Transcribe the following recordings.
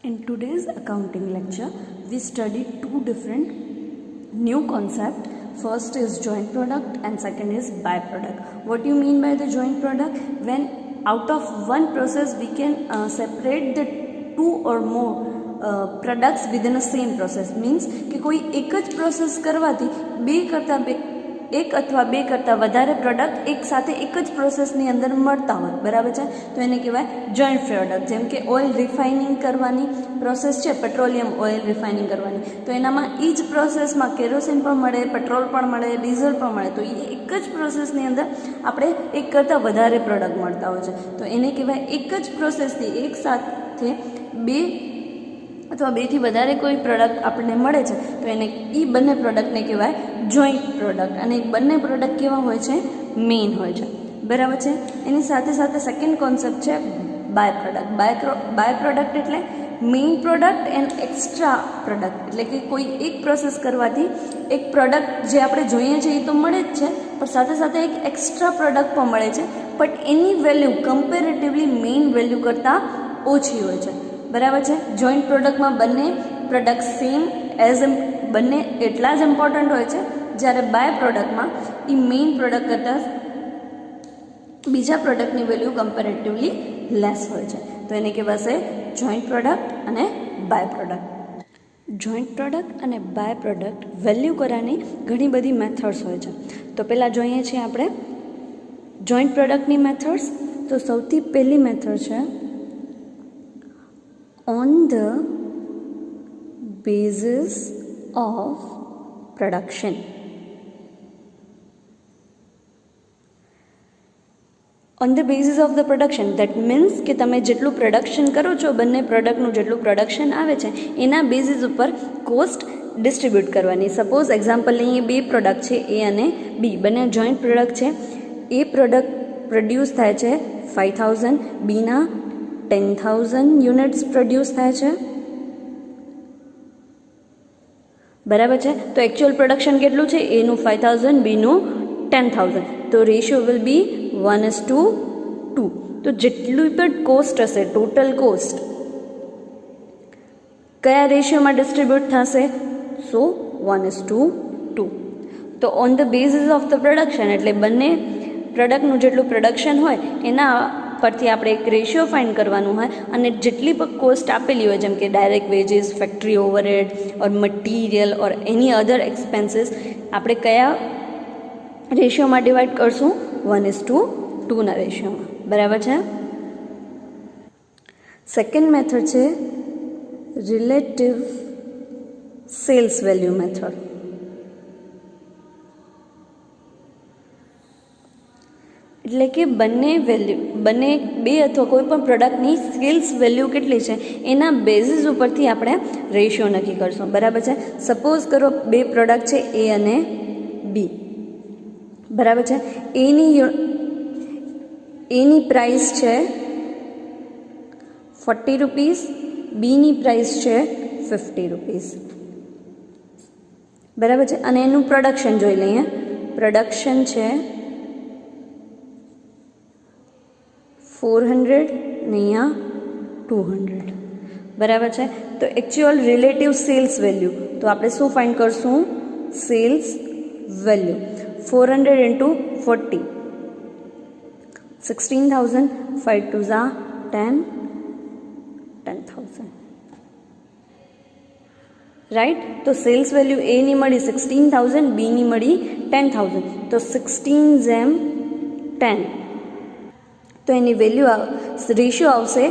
In today's accounting lecture, we studied two different new concepts. First is joint product and second is byproduct. What do you mean by the joint product? When out of one process we can separate the two or more products within a same process. Means કે કોઈ એક જ process કરવાથી એક અથવા બે કરતાં વધારે પ્રોડક્ટ એક સાથે એક જ પ્રોસેસની અંદર મળતા હોય, બરાબર છે, તો એને કહેવાય જોઈન્ટ પ્રોડક્ટ. જેમ કે ઓઇલ રિફાઇનિંગ કરવાની પ્રોસેસ છે, પેટ્રોલિયમ ઓઇલ રિફાઇનિંગ કરવાની, તો એનામાં એ જ પ્રોસેસમાં કેરોસીન પણ મળે, પેટ્રોલ પણ મળે, ડીઝલ પણ મળે, તો એ એક જ પ્રોસેસની અંદર આપણે એક કરતાં વધારે પ્રોડક્ટ મળતા હોય છે, તો એને કહેવાય એક જ પ્રોસેસથી એક સાથે બે અથવા બેથી વધારે કોઈ પ્રોડક્ટ આપણને મળે છે, તો એને એ બંને પ્રોડક્ટને કહેવાય જોઈન્ટ પ્રોડક્ટ. અને બંને પ્રોડક્ટ કેવા હોય છે? મેઇન હોય છે, બરાબર છે. એની સાથે સાથે સેકન્ડ કોન્સેપ્ટ છે બાય પ્રોડક્ટ. બાય પ્રોડક્ટ એટલે main product and extra product. એટલે કે કોઈ એક પ્રોસેસ કરવાથી એક પ્રોડક્ટ જે આપણે જોઈએ છીએ એ તો મળે જ છે, પણ સાથે સાથે એક એક્સ્ટ્રા પ્રોડક્ટ પણ મળે છે, but any value comparatively main value કરતાં ઓછી હોય છે, બરાબર છે. જોઈન્ટ પ્રોડક્ટમાં બંને પ્રોડક્ટ સેમ બંને એટલા જ ઇમ્પોર્ટન્ટ હોય છે, જ્યારે બાય પ્રોડક્ટમાં એ મેઇન પ્રોડક્ટ કરતાં બીજા પ્રોડક્ટની વેલ્યુ કમ્પેરેટિવલી લેસ હોય છે, તો એને કહેવાશે જોઈન્ટ પ્રોડક્ટ અને બાય પ્રોડક્ટ. જોઈન્ટ પ્રોડક્ટ અને બાય પ્રોડક્ટ વેલ્યુ કરવાની ઘણી બધી મેથડ્સ હોય છે. તો પહેલાં જોઈએ છીએ આપણે જોઈન્ટ પ્રોડક્ટની મેથડ્સ. તો સૌથી પહેલી મેથડ છે on the basis of production. On the basis of the production, that means કે તમે જેટલું પ્રોડક્શન કરો છો, બંને પ્રોડક્ટનું જેટલું પ્રોડક્શન આવે છે એના બેઝિસ ઉપર કોસ્ટ ડિસ્ટ્રીબ્યુટ કરવાની. સપોઝ એક્ઝામ્પલ લઈએ, બે પ્રોડક્ટ છે એ અને બી, બંને જોઈન્ટ પ્રોડક્ટ છે. એ પ્રોડક્ટ પ્રોડ્યુસ થાય છે 5000, બીના 10,000 યુનિટ્સ પ્રોડ્યુસ થાય છે, બરાબર છે. તો એકચ્યુઅલ પ્રોડક્શન કેટલું છે? એનું 5000, બીનું 10,000. તો રેશિયો વિલ બી 1:2. તો જેટલું પણ કોસ્ટ હશે, ટોટલ કોસ્ટ કયા રેશિયોમાં ડિસ્ટ્રીબ્યુટ થશે? સો 1:2. તો on the basis of the production એટલે બંને પ્રોડક્ટનું જેટલું પ્રોડક્શન હોય એના પરથી આપણે એક રેશિયો ફાઇન્ડ કરવાનું હોય, અને જેટલી પણ કોસ્ટ આપેલી હોય, જેમ કે ડાયરેક્ટ વેજીસ, ફેક્ટરી ઓવરહેડ ઓર મટીરિયલ ઓર એની અધર એક્સપેન્સીસ, આપણે કયા રેશિયોમાં ડિવાઈડ કરશું? 1:2 રેશિયોમાં, બરાબર છે. સેકન્ડ મેથડ છે રિલેટિવ સેલ્સ વેલ્યુ મેથડ. એટલે કે બંને બે અથવા કોઈ પણ પ્રોડક્ટની સેલ્સ વેલ્યુ કેટલી છે એના બેઝિસ ઉપરથી આપણે રેશિયો નક્કી કરશું, બરાબર છે. સપોઝ કરો બે પ્રોડક્ટ છે એ અને બી, બરાબર છે. એની પ્રાઇસ છે 40 રૂપીસ, બીની પ્રાઇસ છે 50 રૂપીસ, બરાબર છે. અને એનું પ્રોડક્શન જોઈ લઈએ. પ્રોડક્શન છે 400 ને અહીંયા 200, બરાબર છે. તો એકચ્યુઅલ રિલેટિવ સેલ્સ વેલ્યુ, તો આપણે શું ફાઇન્ડ કરશું? Sales value 400 × 40, 16,000, 5 2 10, 10,000, right. તો સેલ્સ વેલ્યુ એની મળી 16,000, બીની મળી 10,000, તો 16:10. તો એની વેલ્યુ રેશિયો આવશે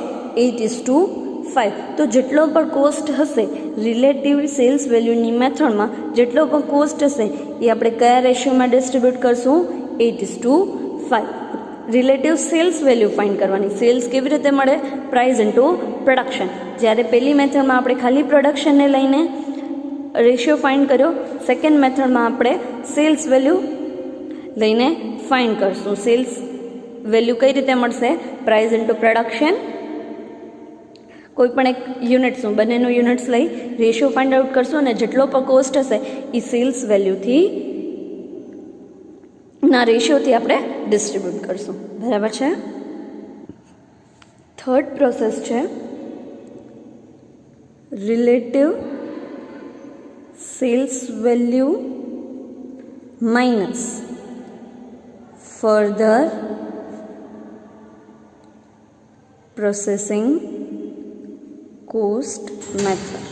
8:5. તો જેટલો પણ કોસ્ટ હશે રિલેટિવ સેલ્સ વેલ્યુની મેથડમાં, જેટલો પણ કોસ્ટ હશે એ આપણે કયા રેશિયોમાં ડિસ્ટ્રીબ્યુટ કરશું? 8:5. રિલેટિવ સેલ્સ વેલ્યુ ફાઇન્ડ કરવાની. સેલ્સ કેવી રીતે મળે? Price into production. જ્યારે પહેલી મેથડમાં આપણે ખાલી પ્રોડક્શનને લઈને રેશિયો ફાઇન્ડ કર્યો, સેકન્ડ મેથડમાં આપણે સેલ્સ વેલ્યુ લઈને ફાઇન્ડ કરશું. સેલ્સ વેલ્યુ કઈ રીતે મળશે? Price into production. કોઈ પણ એક યુનિટ્સનું, બંનેનું યુનિટ્સ લઈ રેશિયો ફાઇન્ડ આઉટ કરશું, અને જેટલો પણ કોસ્ટ હશે એ સેલ્સ વેલ્યુથી ના રેશિયોથી આપણે ડિસ્ટ્રીબ્યુટ કરશું, બરાબર છે. થર્ડ પ્રોસેસ છે relative sales value minus further processing cost method.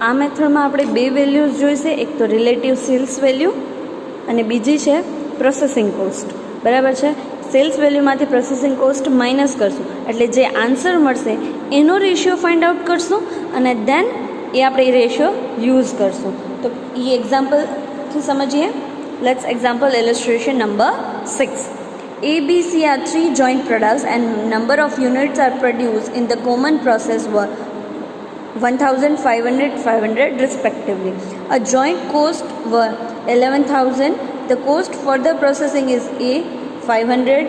આ મેથડમાં આપણે બે વેલ્યુઝ જોઈશે, એક તો રિલેટિવ સેલ્સ વેલ્યુ અને બીજી છે પ્રોસેસિંગ કોસ્ટ. બરાબર છે. સેલ્સ વેલ્યુમાંથી પ્રોસેસિંગ કોસ્ટ માઇનસ કરશું એટલે જે આન્સર મળશે એનો રેશિયો ફાઇન્ડ આઉટ કરશું અને દેન એ આપણે એ રેશિયો યુઝ કરશું. તો એ એક્ઝામ્પલથી સમજીએ. Let's example illustration number 6. A, B, C are three joint products and number of units are produced in the common process were 1,500, 500 respectively. A joint cost were 11,000. The cost for the processing is A 500,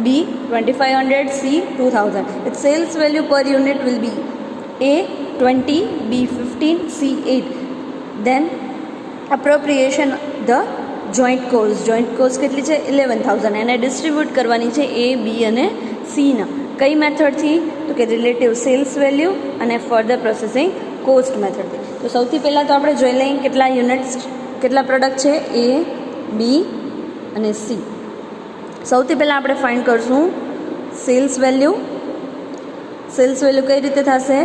B 2,500, C 2,000. Its sales value per unit will be A 20, B 15, C 8. Then appropriation the joint cost કેટલી છે 11,000. એને distribute કરવાની છે A, B અને Cના. કઈ મેથડથી? તો કે relative sales value અને ફર્ધર પ્રોસેસિંગ કોસ્ટ મેથડથી. તો સૌથી પહેલાં તો આપણે જોઈ લઈએ કેટલા યુનિટ્સ, કેટલા પ્રોડક્ટ છે A, B અને C. સૌથી પહેલાં આપણે ફાઇન્ડ કરશું સેલ્સ વેલ્યુ. સેલ્સ વેલ્યુ કઈ રીતે થશે?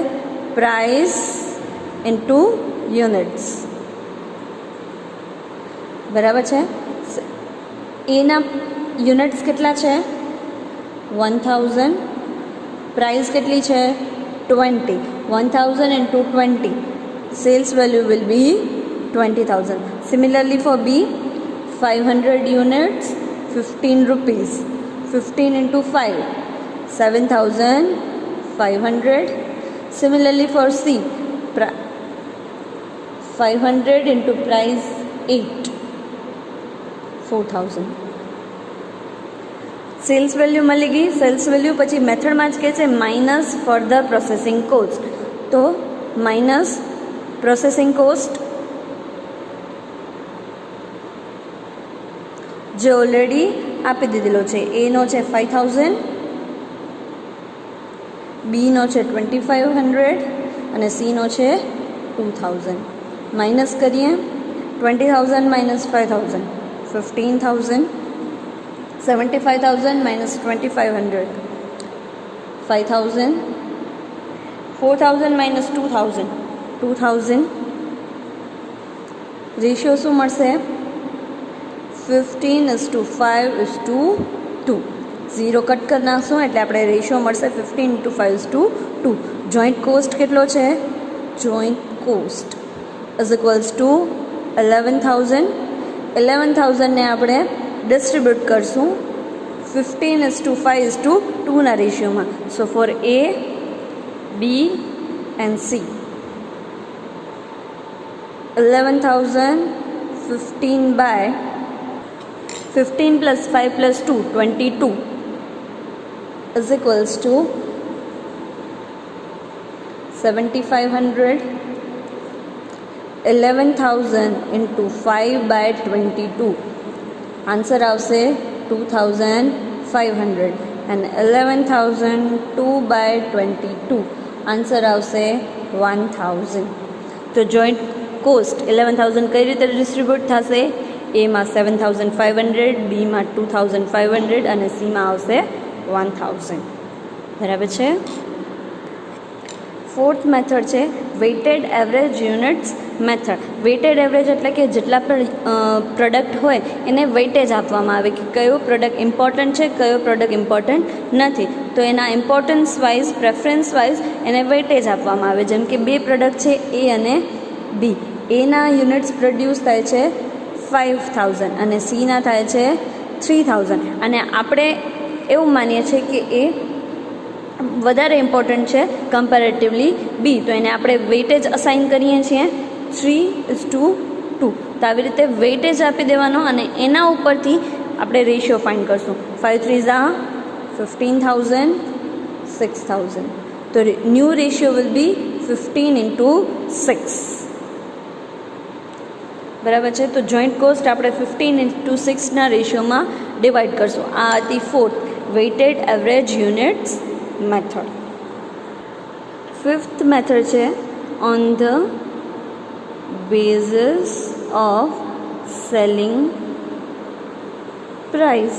Price into units. બરાબર છે. એના યુનિટ્સ કેટલા છે? 1,000. પ્રાઇસ કેટલી છે? 20. 1,000 into 20. Sales value will be 20,000. Similarly for B, 500 units, 15 rupees. 15 into 5, 7,500. Similarly for C, 500 into price 8, 4,000. Cells value મળી ગઈ. સેલ્સ વેલ્યુ પછી મેથડમાં જ કહે છે માઇનસ ફર્ધર પ્રોસેસિંગ કોસ્ટ. તો માઇનસ પ્રોસેસિંગ કોસ્ટ જે ઓલરેડી આપી દીધેલો છે. એનો છે 5,000, બીનો છે 2,500 અને સીનો છે 2,000. માઇનસ કરીએ. 20,000 minus 5,000, 15,000. 75,000 minus 2,500, 5,000. 4,000 minus 2,000, 2,000. રેશિયો શું મળશે? 15:5:2. 0 કટ કરી નાખશું એટલે આપણે રેશિયો મળશે 15:5:2. જોઈન્ટ કોસ્ટ કેટલો છે? Joint cost is equals to 11,000. 11,000ને આપણે ડિસ્ટ્રીબ્યુટ કરશું 15:5:2ના રેશિયોમાં. સો four A, B and C, 11,000 15 plus 5 plus 2, 22 is equals to 7,500. 11,000 into 5 by 22. Answer આવશે 2,500 and 11,000 2 by 22. આન્સર આવશે 1,000. તો જોઈન્ટ કોસ્ટ 11,000 કઈ રીતે ડિસ્ટ્રીબ્યુટ થશે? એમાં 7,500, બીમાં 2,500 અને સીમાં આવશે 1,000. બરાબર છે. ફોર્થ મેથડ છે weighted average units method. Weighted average એટલે કે જેટલા પણ પ્રોડક્ટ હોય એને વેઇટેજ આપવામાં આવે કે કયો પ્રોડક્ટ ઇમ્પોર્ટન્ટ છે, કયો પ્રોડક્ટ ઇમ્પોર્ટન્ટ નથી. તો એના ઇમ્પોર્ટન્સ વાઇઝ, પ્રેફરન્સ વાઇઝ એને વેઇટેજ આપવામાં આવે. જેમ કે બે પ્રોડક્ટ છે A અને B. એના યુનિટ્સ પ્રોડ્યુસ થાય છે 5,000 અને સીના થાય છે 3,000. અને આપણે એવું માનીએ છીએ કે એ વધારે ઇમ્પોર્ટન્ટ છે કમ્પેરેટિવલી B. તો એને આપણે વેઇટેજ અસાઇન કરીએ છીએ 3:2. તો આવી રીતે વેઇટેજ આપી દેવાનો અને એના ઉપરથી આપણે રેશિયો ફાઇન્ડ કરશું. 5 3s are 15,000, 6,000. તો ન્યૂ રેશિયો વિલ બી 15:6. બરાબર છે. તો જોઈન્ટ કોસ્ટ આપણે 15:6ના રેશિયોમાં ડિવાઈડ કરશું. આ હતી fourth weighted average units method. Fifth method છે on the basis of selling price.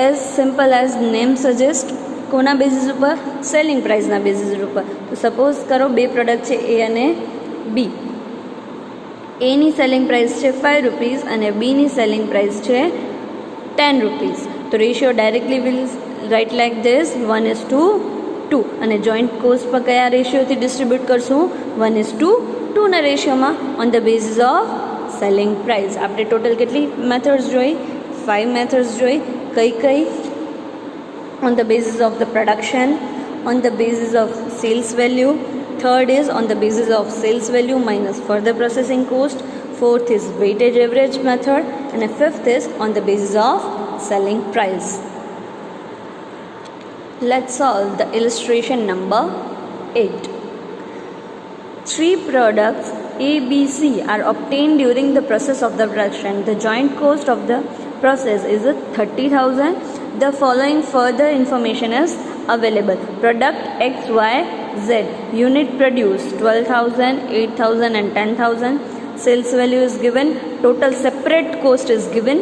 As simple as name suggest, કોના બેઝિસ ઉપર? સેલિંગ પ્રાઇસના બેઝિસ ઉપર. તો સપોઝ કરો બે પ્રોડક્ટ છે એ અને બી. એની સેલિંગ પ્રાઇસ છે 5 રૂપીઝ અને બીની સેલિંગ પ્રાઇસ છે 10 રૂપીઝ. તો ratio directly will right like this 1:2. અને જોઈન્ટ કોસ્ટ પર કયા રેશિયોથી ડિસ્ટ્રીબ્યુટ કરશું? 1:2 ના રેશિયોમાં on the basis of selling price. આપણે ટોટલ કેટલી મેથડ્સ જોઈ? 5 મેથડ્સ જોઈ. કઈ? on the basis of the production, on the basis of sales value. Third is on the basis of sales value minus further processing cost. Fourth is weightage average method, and the fifth is on the basis of selling price. Let's solve the illustration number 8. 3 products A, B, C are obtained during the process of the production. The joint cost of the process is 30,000. The following further information is available. Product X, Y, Z. Unit produced 12,000, 8,000 and 10,000. Sales value is given. Total separate cost is given.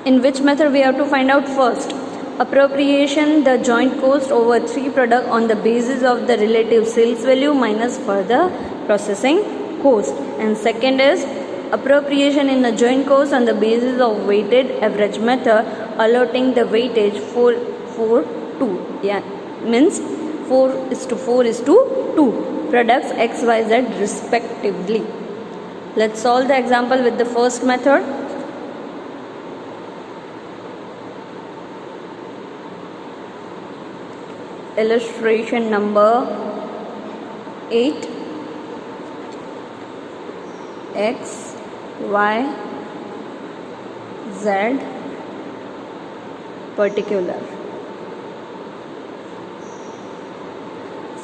In which method we have to find out? First, appropriation the joint cost over 3 products on the basis of the relative sales value minus further processing cost. And second is appropriation in the joint cost on the basis of weighted average method, allotting the weightage 4:2. Yeah, means 4:4:2 products X, Y, Z respectively. Let's solve the example with the first method. Illustration number 8. X, Y, Z particular.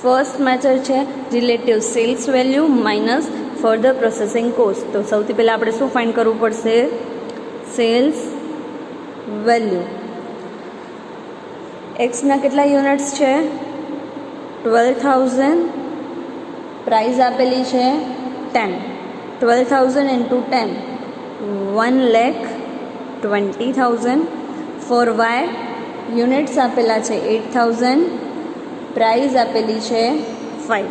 First method છે relative sales value minus further processing cost. તો સૌથી પહેલાં આપણે શું find કરવું પડશે? Cells value. એક્સના કેટલા units છે? 12,000. પ્રાઇસ આપેલી છે 10. 12,000 into 10, 1,20,000. For Y, યુનિટ્સ આપેલા છે 8,000. પ્રાઇસ આપેલી છે 5.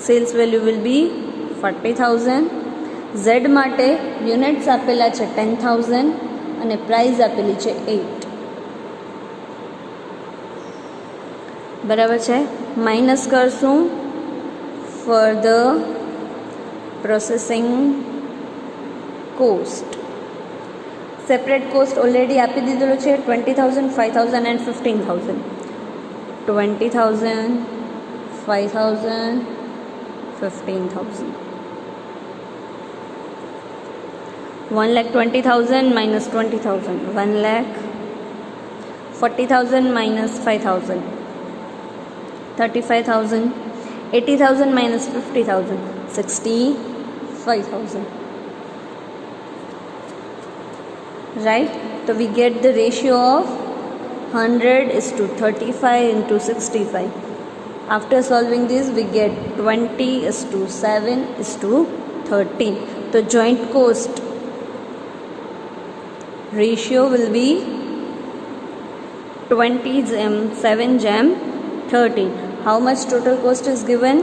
Sales value will be 40,000. Z માટે યુનિટ્સ આપેલા છે 10,000 અને પ્રાઇસ આપેલી છે 8. બરાબર છે. માઇનસ કરશું further processing cost. Separate cost already આપી દીધેલો છે 20,000, 5,000 and 15,000. 20,000, 5,000, 15,000. 1,20,000 minus 20,000, 1,40,000 minus 5,000, 35,000. 80,000 minus 50,000, 65,000. Right? So we get the ratio of 100:35 into 65. After solving this, we get 20:7:13. So joint cost ratio will be 20:7:13. How much total cost is given?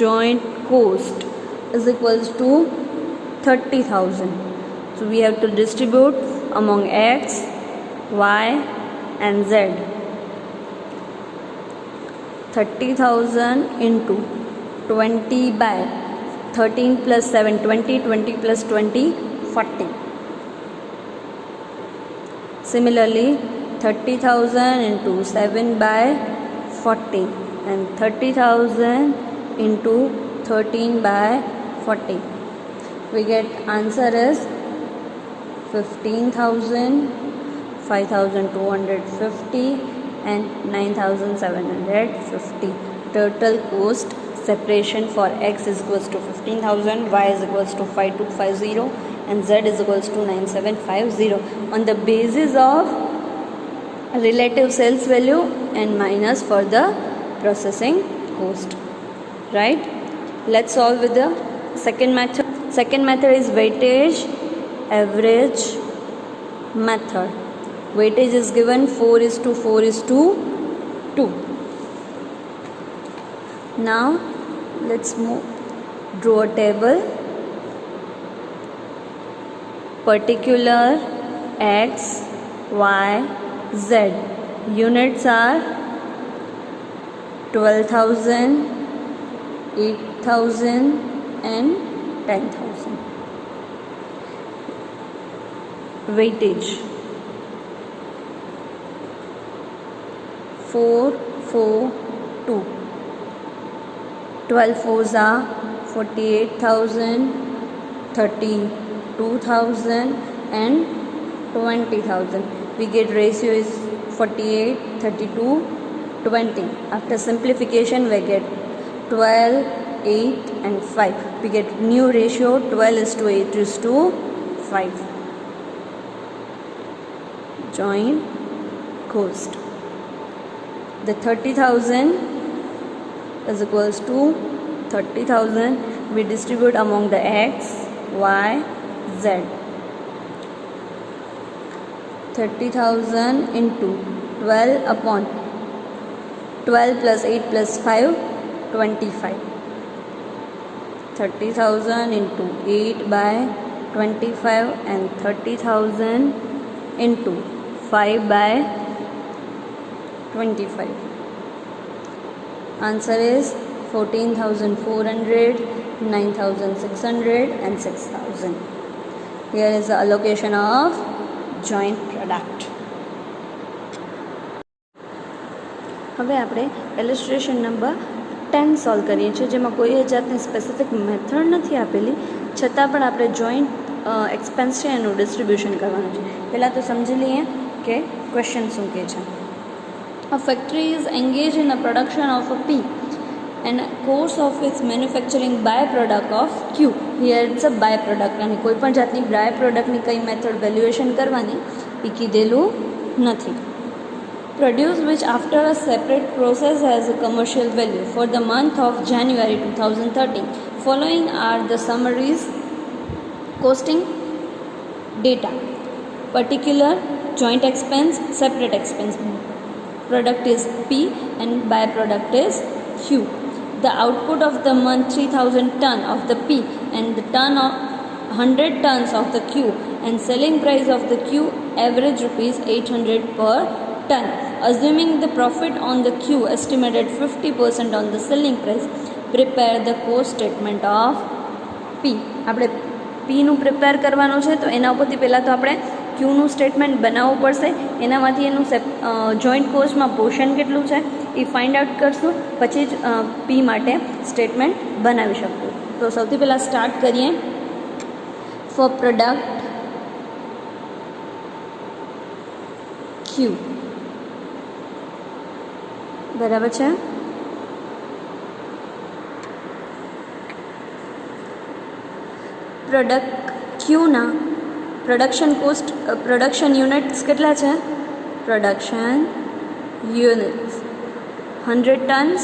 Joint cost is equals to 30,000. So we have to distribute among X, Y and Z. 30,000 into 20 by 13 plus 7, 20, 20 plus 20, 40. Similarly, 30,000 into 7 by 40 and 30,000 into 13 by 40. We get answer is 15,000, 5,250 and 9,750. Total cost separation for X is equals to 15,000, Y is equals to 5250 and Z is equals to 9750. On the basis of relative sales value and minus for the processing cost, right? Let's solve with the second method. Second method is weightage average method. Weightage is given 4:4:2. Now let's draw a table. Particular X, Y, Z. Units are 12,000, 8,000 and 10,000. Weightage 4:4:2. 12 fours are 48,000, 32,000 and 20,000. We get ratio is 48, 32, 20. After simplification we get 12, 8 and 5. We get new ratio 12:8:5. Joint cost. The 30,000 is equals to 30,000. We distribute among the X, Y, Z. 30,000 into 12 upon 12 plus 8 plus 5, 25. 30,000 into 8 by 25 and 30,000 into 5 by 25. Answer is 14,400, 9,600 and 6,000. Here is the allocation of joint product. હવે આપણે ઇલસ્ટ્રેશન number 10 solve કરીએ છીએ, જેમાં કોઈ જાતની specific method નથી આપેલી, છતાં પણ આપણે જોઈન્ટ એક્સપેન્સ છે એનું ડિસ્ટ્રીબ્યુશન કરવાનું છે. પહેલાં તો સમજી લઈએ કે ક્વેશ્ચન શું કહે છે. A factory is engaged in the production of a P and course of its manufacturing byproduct of Q. Here it's a byproduct અને કોઈ પણ જાતની byproductની કઈ મેથડ વેલ્યુએશન કરવાની એ કીધેલું નથી. Produce which after a separate process has a commercial value for the month of January 2013. Following are the summaries costing data. Particular, joint expense, separate expense. Product is P and byproduct is Q. The output of the month 3,000 ton of the P and the ton of 100 tons of the Q and selling price of the Q average rupees 800 per ton. Assuming the profit on the Q estimated 50% on the selling price, prepare the cost statement of P. આપણે Pનું prepare કરવાનું છે, તો એના ઉપરથી પહેલાં તો આપણે ક્યુનું statement બનાવવું પડશે. એનામાંથી એનું જોઈન્ટ કોસ્ટમાં પોર્શન કેટલું છે એ ફાઇન્ડ આઉટ કરશું, પછી જ પી માટે સ્ટેટમેન્ટ બનાવી શકશું. તો સૌથી પહેલાં સ્ટાર્ટ કરીએ. ફોર પ્રોડક્ટ ક્યુ, બરાબર છે. પ્રોડક્ટ ક્યુના પ્રોડક્શન કોસ્ટ, પ્રોડક્શન યુનિટ્સ કેટલા છે? Production units 100 tons.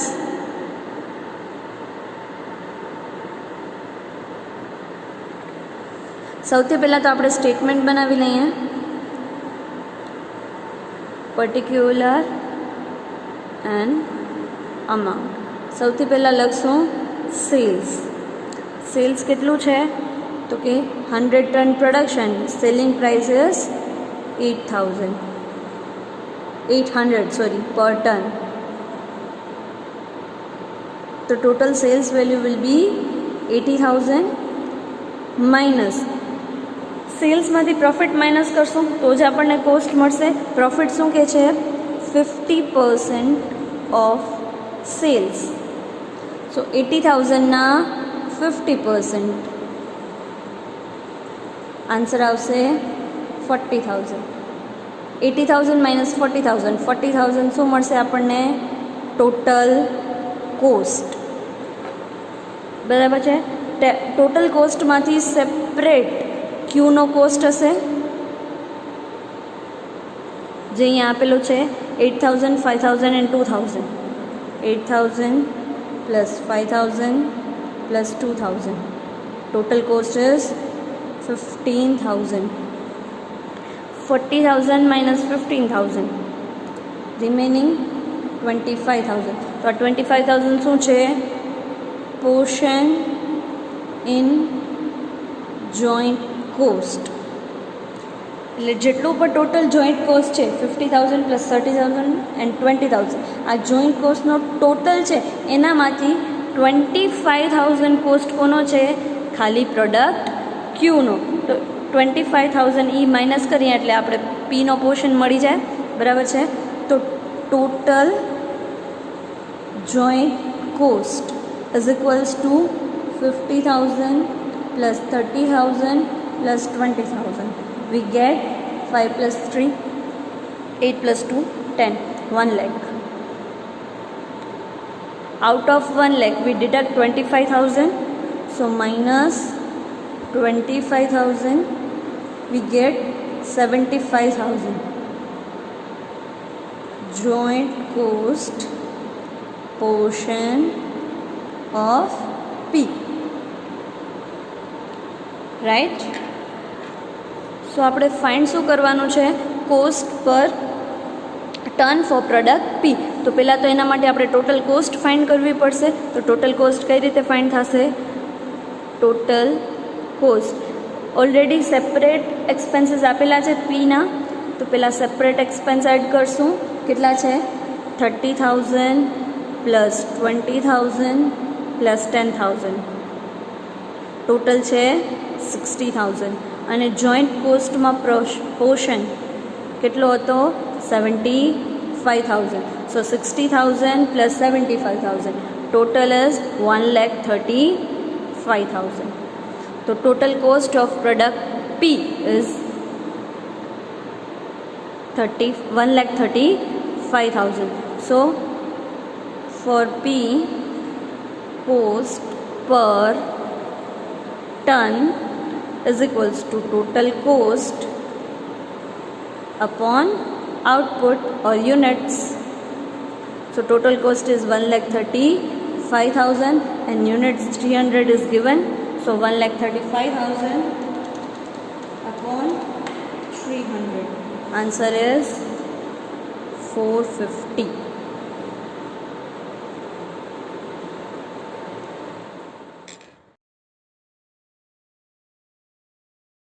સૌથી પહેલાં તો આપણે સ્ટેટમેન્ટ બનાવી લઈએ. Particular and amount. સૌથી પહેલાં લખશું સેલ્સ. સેલ્સ કેટલું છે? તો કે 100 ton production, selling price is 800 per ton. તો total sales value will be 80,000 minus સેલ્સમાંથી પ્રોફિટ માઇનસ કરશું તો જ આપણને કોસ્ટ મળશે. પ્રોફિટ શું કહે છે? 50% ઓફ સેલ્સ. સો 80,000ના 50%, આન્સર આવશે 40,000. 80,000 માઇનસ 40,000, 40,000 શું મળશે આપણને? ટોટલ કોસ્ટ, બરાબર છે. ટોટલ કોસ્ટમાંથી સેપરેટ ક્યુનો કોસ્ટ હશે. જે અહીંયા આપેલું છે 8,000, 5,000 and 2,000. 8,000 plus 5,000 plus 2,000. Total cost is 15,000. 40,000 minus 15,000. Remaining 25,000. તો આ 25,000 શું છે? Portion in joint cost. એટલે જેટલું પણ ટોટલ જોઈન્ટ કોસ્ટ છે 50,000 પ્લસ 30,000 એન્ડ 20,000, આ જોઈન્ટ કોસ્ટનો ટોટલ છે એનામાંથી 25,000 કોસ્ટ કોનો છે? ખાલી પ્રોડક્ટ ક્યુનો. તો 25,000 એ માઇનસ કરીએ એટલે આપણે પીનો પોર્શન મળી જાય, બરાબર છે? તો total joint cost is equals to 50,000 plus 30,000 plus 20,000. We get 5 plus 3, 8 plus 2, 10, 1 lakh. Out of 1 lakh we deduct 25,000, so minus 25,000 we get 75,000. Joint cost portion of P. Right. So આપણે find શું કરવાનું છે? Cost પર ton four product P. તો પહેલાં તો એના માટે આપણે ટોટલ કોસ્ટ ફાઇન્ડ કરવી પડશે. તો ટોટલ કોસ્ટ કઈ રીતે ફાઇન્ડ થશે? Total cost already separate expenses આપેલા છે પીના, તો પહેલાં સેપરેટ એક્સપેન્સ એડ કરશું. કેટલા છે? 30,000 પ્લસ 20,000 પ્લસ 10,000, ટોટલ છે 60,000. અને જોઈન્ટ કોસ્ટમાં પોર્શન કેટલો હતો? 75,000. So 60,000 plus 75,000, total is 1,35,000. તો total cost of product P is 1,35,000. So for P cost per ton is equals to total cost upon output or units. So total cost is 1,35,000 and units 300 is given. So 1,35,000 upon 300. Answer is 450.